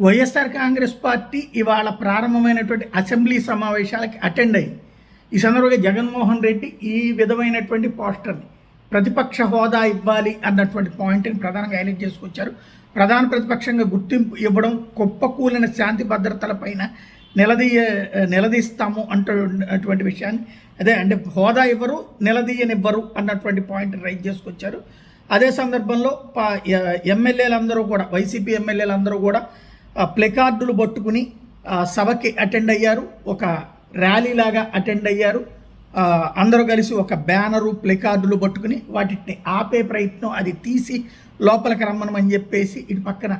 YSR Congress party ఇవాళ ప్రారంభమైనటువంటి assembly సమావేశాలకి attend అయింది. ఈ సందర్భంగా జగన్మోహన్ రెడ్డి ఈ విధమైనటువంటి పోస్టర్ని ప్రతిపక్ష హోదా ఇవ్వాలి అన్నటువంటి పాయింట్ని ప్రధానంగా హైలైట్ చేసుకొచ్చారు. ప్రధాన ప్రతిపక్షంగా గుర్తింపు ఇవ్వడం, కుప్పకూలిన శాంతి భద్రతలపైన నిలదీస్తాము అంటున్నటువంటి విషయాన్ని అంటే హోదా ఇవ్వరు, నిలదీయనివ్వరు అన్నటువంటి పాయింట్ని రైజ్ చేసుకొచ్చారు. అదే సందర్భంలో ఎమ్మెల్యేలందరూ కూడా, వైసీపీ ఎమ్మెల్యేలందరూ కూడా ప్లెకార్డులు పట్టుకుని సభకి అటెండ్ అయ్యారు. ఒక ర్యాలీలాగా అటెండ్ అయ్యారు. అందరూ కలిసి ఒక బ్యానరు, ప్లెకార్డులు పట్టుకుని వాటిని ఆపే ప్రయత్నం, అది తీసి లోపలికి రమ్మనమని చెప్పేసి ఇటు పక్కన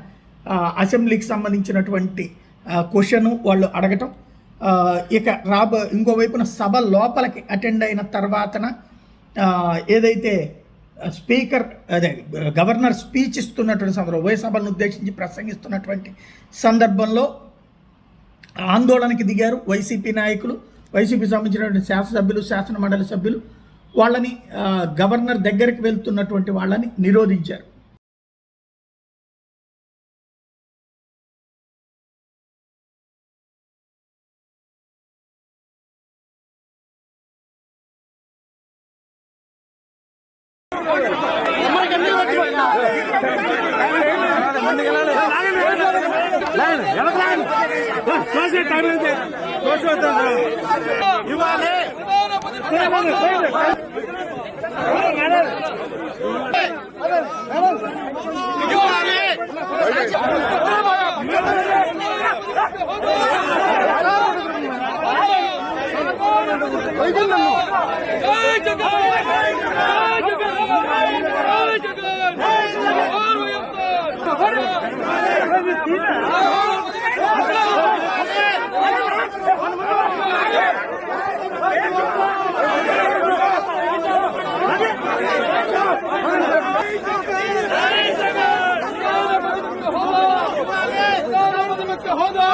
అసెంబ్లీకి సంబంధించినటువంటి క్వశ్చను వాళ్ళు అడగటం. ఇక ఇంకోవైపున సభ లోపలికి అటెండ్ అయిన తర్వాతన ఏదైతే స్పీకర్ గవర్నర్ స్పీచ్ ఇస్తున్నటువంటి సందర్భంలో, ఉభయ సభలను ఉద్దేశించి ప్రసంగిస్తున్నటువంటి సందర్భంలో ఆందోళనకి దిగారు వైసీపీ నాయకులు. వైసీపీ సంబంధించినటువంటి శాసనసభ్యులు, శాసన మండలి సభ్యులు వాళ్ళని, గవర్నర్ దగ్గరికి వెళ్తున్నటువంటి వాళ్ళని నిరోధించారు. హోదా